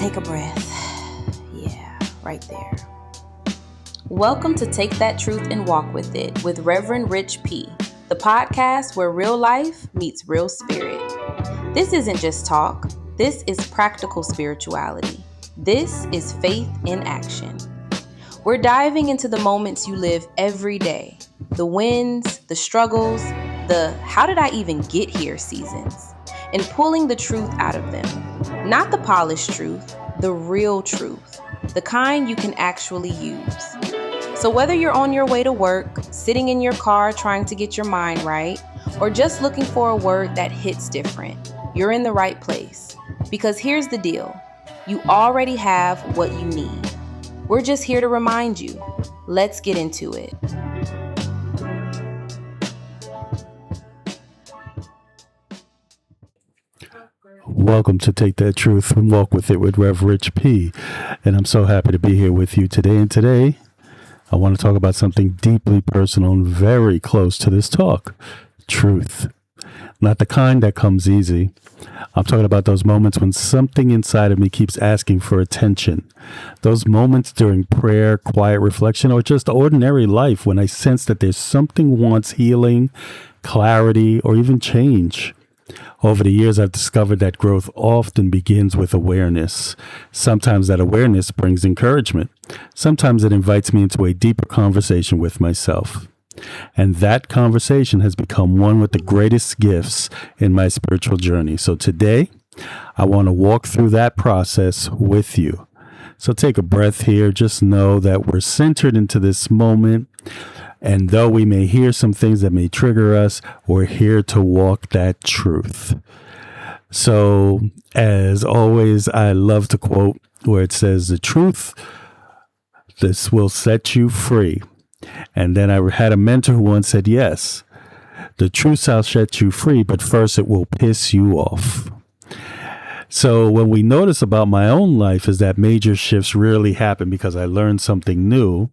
Take a breath. Yeah, right there. Welcome to Take That Truth and Walk With It with Reverend Rich P., the podcast where real life meets real spirit. This isn't just talk. This is practical spirituality. This is faith in action. We're diving into the moments you live every day, the wins, the struggles, the how did I even get here seasons, and pulling the truth out of them. Not the polished truth, the real truth, the kind you can actually use. So whether you're on your way to work, sitting in your car trying to get your mind right, or just looking for a word that hits different, you're in the right place. Because here's the deal, you already have what you need. We're just here to remind you. Let's get into it. Welcome to Take That Truth and Walk With It with Rev Rich P. And I'm so happy to be here with you today. And today, I want to talk about something deeply personal and very close to this talk. Truth. Not the kind that comes easy. I'm talking about those moments when something inside of me keeps asking for attention. Those moments during prayer, quiet reflection, or just ordinary life when I sense that there's something wants healing, clarity, or even change. Over the years, I've discovered that growth often begins with awareness. Sometimes that awareness brings encouragement. Sometimes it invites me into a deeper conversation with myself. And that conversation has become one with the greatest gifts in my spiritual journey. So today, I want to walk through that process with you. So take a breath here. Just know that we're centered into this moment. And though we may hear some things that may trigger us, we're here to walk that truth. So, as always, I love to quote where it says, the truth, this will set you free. And then I had a mentor who once said, yes, the truth shall set you free, but first it will piss you off. So when we notice about my own life is that major shifts rarely happen because I learned something new.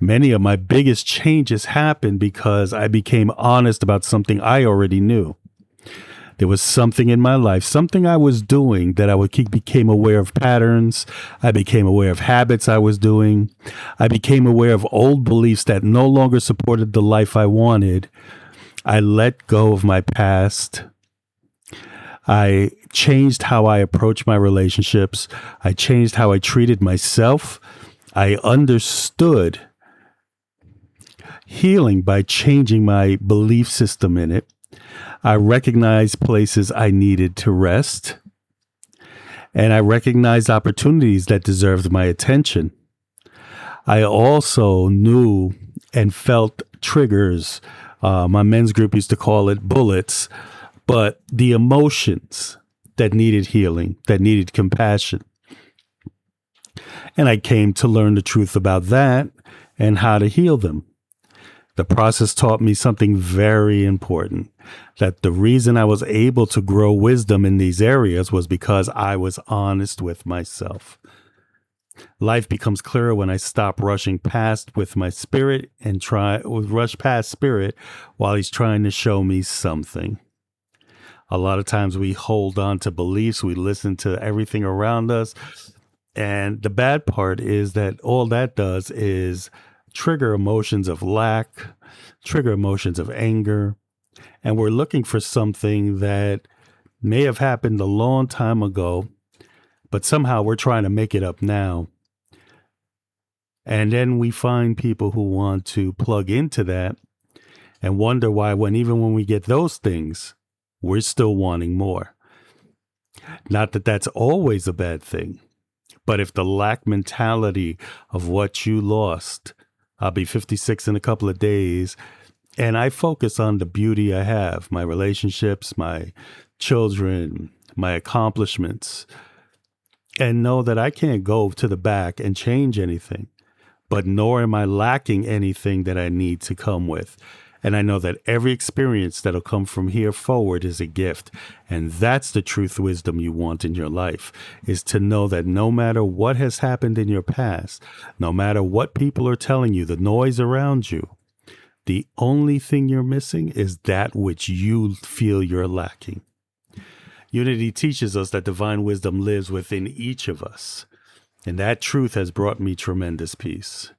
Many of my biggest changes happened because I became honest about something I already knew. There was something in my life, something I was doing that became aware of patterns. I became aware of habits I was doing. I became aware of old beliefs that no longer supported the life I wanted. I let go of my past. I changed how I approached my relationships. I changed how I treated myself. I understood healing by changing my belief system in it. I recognized places I needed to rest. And I recognized opportunities that deserved my attention. I also knew and felt triggers. My men's group used to call it bullets, but the emotions that needed healing, that needed compassion. And I came to learn the truth about that and how to heal them. The process taught me something very important, that the reason I was able to grow wisdom in these areas was because I was honest with myself. Life becomes clearer when I stop rushing past with my spirit and rush past spirit while he's trying to show me something. A lot of times we hold on to beliefs, we listen to everything around us. And the bad part is that all that does is trigger emotions of lack, trigger emotions of anger. And we're looking for something that may have happened a long time ago, but somehow we're trying to make it up now. And then we find people who want to plug into that and wonder why even when we get those things, we're still wanting more. Not that that's always a bad thing, but if the lack mentality of what you lost, I'll be 56 in a couple of days, and I focus on the beauty I have, my relationships, my children, my accomplishments, and know that I can't go to the back and change anything, but nor am I lacking anything that I need to come with. And I know that every experience that'll come from here forward is a gift. And that's the truth wisdom you want in your life, is to know that no matter what has happened in your past, no matter what people are telling you, the noise around you, the only thing you're missing is that which you feel you're lacking. Unity teaches us that divine wisdom lives within each of us, and that truth has brought me tremendous peace.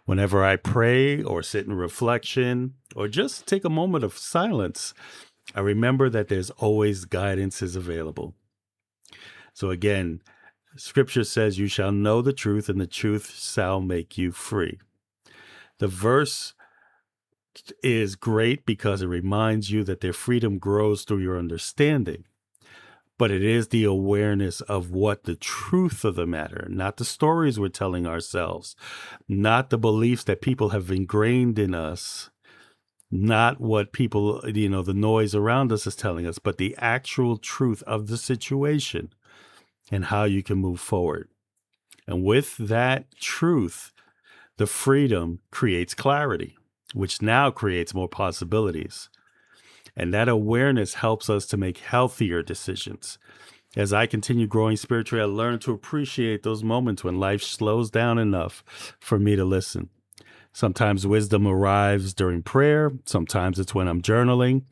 Whenever I pray or sit in reflection or just take a moment of silence, I remember that there's always guidance is available. So again, Scripture says, "You shall know the truth, and the truth shall make you free." The verse is great because it reminds you that their freedom grows through your understanding. But it is the awareness of what the truth of the matter, not the stories we're telling ourselves, not the beliefs that people have ingrained in us, not what people, the noise around us is telling us, but the actual truth of the situation and how you can move forward. And with that truth, the freedom creates clarity, which now creates more possibilities. And that awareness helps us to make healthier decisions. As I continue growing spiritually, I learn to appreciate those moments when life slows down enough for me to listen. Sometimes wisdom arrives during prayer. Sometimes it's when I'm journaling.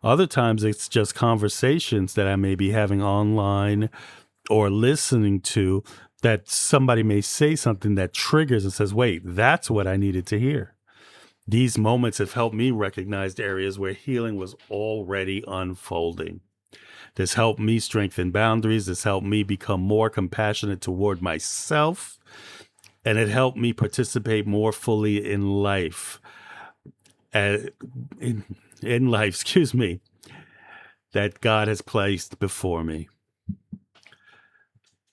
Other times it's just conversations that I may be having online or listening to, that somebody may say something that triggers and says, wait, that's what I needed to hear. These moments have helped me recognize areas where healing was already unfolding. This helped me strengthen boundaries. This helped me become more compassionate toward myself. And it helped me participate more fully in life. In life, that God has placed before me.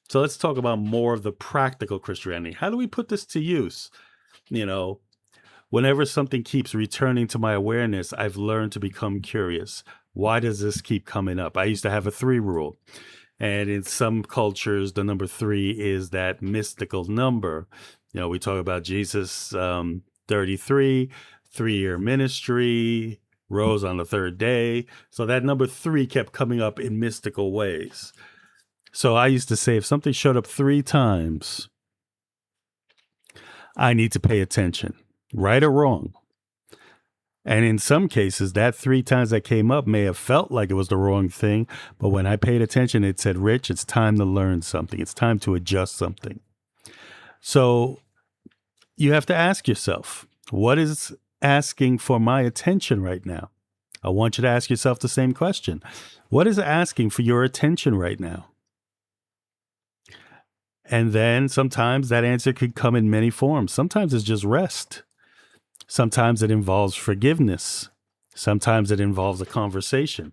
So let's talk about more of the practical Christianity. How do we put this to use? Whenever something keeps returning to my awareness, I've learned to become curious. Why does this keep coming up? I used to have a 3 rule. And in some cultures, the number 3 is that mystical number. We talk about Jesus, 33, 3-year ministry, rose on the 3rd day. So that number 3 kept coming up in mystical ways. So I used to say, if something showed up 3 times, I need to pay attention, right or wrong. And in some cases, that 3 times that came up may have felt like it was the wrong thing. But when I paid attention, it said, Rich, it's time to learn something. It's time to adjust something. So you have to ask yourself, what is asking for my attention right now? I want you to ask yourself the same question. What is asking for your attention right now? And then sometimes that answer could come in many forms. Sometimes it's just rest. Sometimes it involves forgiveness. Sometimes it involves a conversation.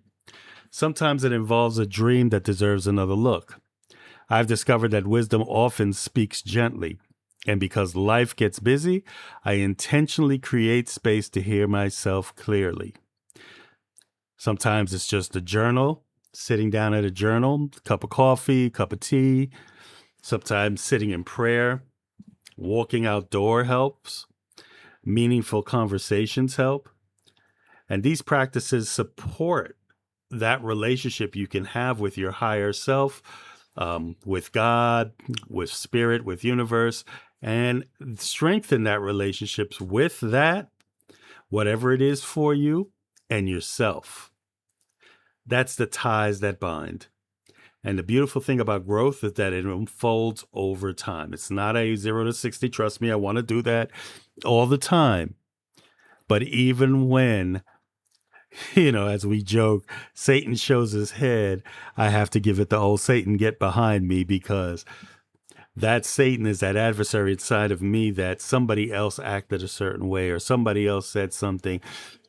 Sometimes it involves a dream that deserves another look. I've discovered that wisdom often speaks gently. And because life gets busy, I intentionally create space to hear myself clearly. Sometimes it's just a journal, sitting down at a journal, cup of coffee, cup of tea. Sometimes sitting in prayer, walking outdoor helps. Meaningful conversations help. And these practices support that relationship you can have with your higher self, with God, with spirit, with universe, and strengthen that relationships with that, whatever it is for you, and yourself. That's the ties that bind. And the beautiful thing about growth is that it unfolds over time. It's not a 0 to 60. Trust me, I want to do that all the time. But even when, as we joke, Satan shows his head, I have to give it the old Satan, get behind me, because that Satan is that adversary inside of me that somebody else acted a certain way, or somebody else said something,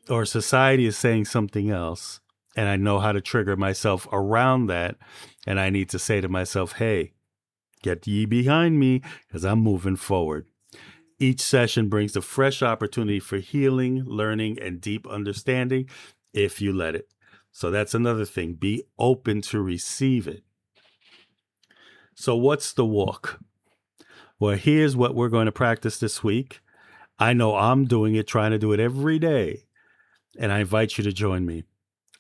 or society is saying something else. And I know how to trigger myself around that. And I need to say to myself, hey, get ye behind me, because I'm moving forward. Each session brings a fresh opportunity for healing, learning, and deep understanding if you let it. So that's another thing. Be open to receive it. So what's the walk? Well, here's what we're going to practice this week. I know I'm doing it, trying to do it every day. And I invite you to join me.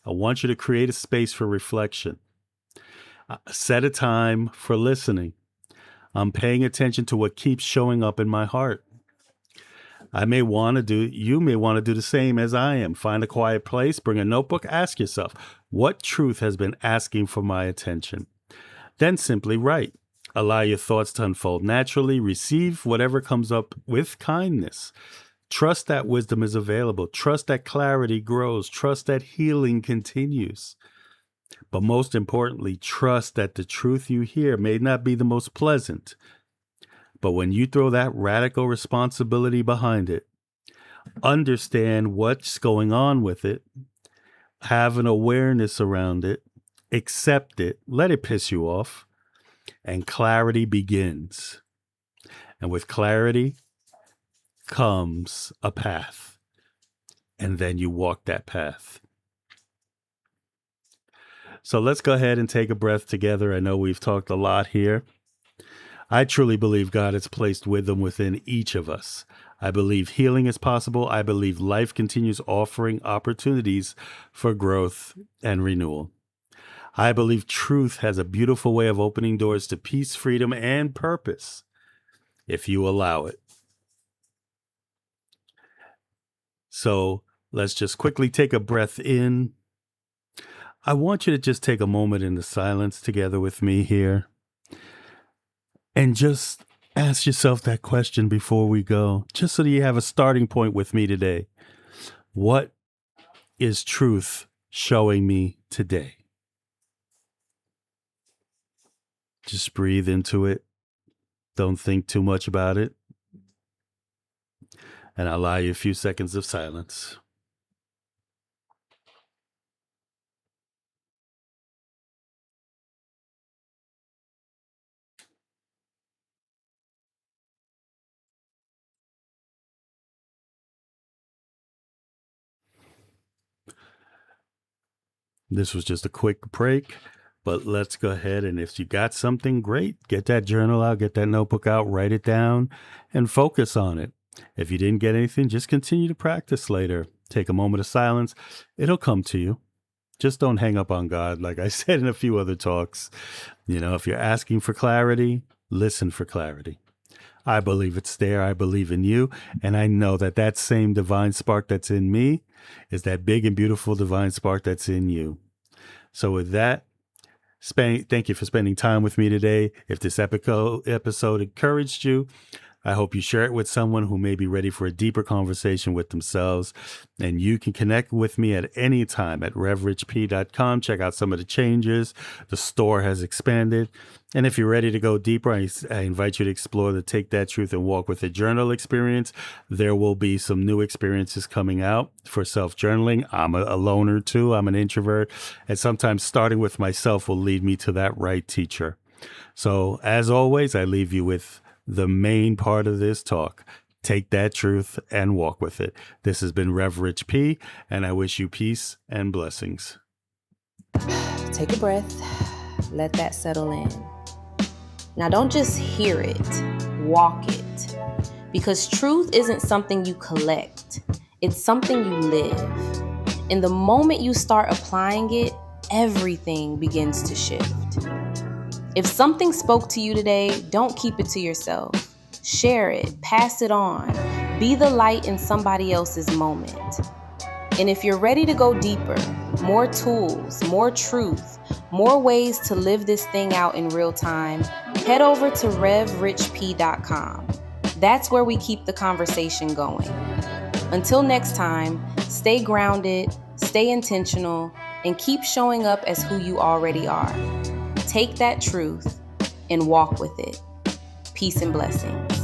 I want you to create a space for reflection. Set a time for listening. I'm paying attention to what keeps showing up in my heart. You may want to do the same as I am. Find a quiet place, bring a notebook, ask yourself, What truth has been asking for my attention? Then simply write. Allow your thoughts to unfold naturally. Receive whatever comes up with kindness. Trust that wisdom is available. Trust that clarity grows. Trust that healing continues. But most importantly, trust that the truth you hear may not be the most pleasant. But when you throw that radical responsibility behind it, understand what's going on with it, have an awareness around it, accept it, let it piss you off, and clarity begins. And with clarity comes a path. And then you walk that path. So let's go ahead and take a breath together. I know we've talked a lot here. I truly believe God has placed wisdom within each of us. I believe healing is possible. I believe life continues offering opportunities for growth and renewal. I believe truth has a beautiful way of opening doors to peace, freedom, and purpose if you allow it. So let's just quickly take a breath in. I want you to just take a moment in the silence together with me here and just ask yourself that question before we go, just so that you have a starting point with me today. What is truth showing me today? Just breathe into it. Don't think too much about it. And I'll allow you a few seconds of silence. This was just a quick break, but let's go ahead and if you got something great, get that journal out, get that notebook out, write it down, and focus on it. If you didn't get anything, just continue to practice later. Take a moment of silence. It'll come to you. Just don't hang up on God, like I said in a few other talks. If you're asking for clarity, listen for clarity. I believe it's there. I believe in you. And I know that that same divine spark that's in me is that big and beautiful divine spark that's in you. So with that, thank you for spending time with me today. If this episode encouraged you, I hope you share it with someone who may be ready for a deeper conversation with themselves. And you can connect with me at any time at revrichp.com. Check out some of the changes. The store has expanded. And if you're ready to go deeper, I invite you to explore the Take That Truth and Walk With It journal experience. There will be some new experiences coming out for self-journaling. I'm a loner too. I'm an introvert. And sometimes starting with myself will lead me to that right teacher. So as always, I leave you with the main part of this talk. Take that truth and walk with it. This has been Rev Rich P, and I wish you peace and blessings. Take a breath. Let that settle in. Now don't just hear it, walk it. Because truth isn't something you collect. It's something you live. And the moment you start applying it, everything begins to shift. If something spoke to you today, don't keep it to yourself. Share it, pass it on. Be the light in somebody else's moment. And if you're ready to go deeper, more tools, more truth, more ways to live this thing out in real time, head over to revrichp.com. That's where we keep the conversation going. Until next time, stay grounded, stay intentional, and keep showing up as who you already are. Take that truth and walk with it. Peace and blessings.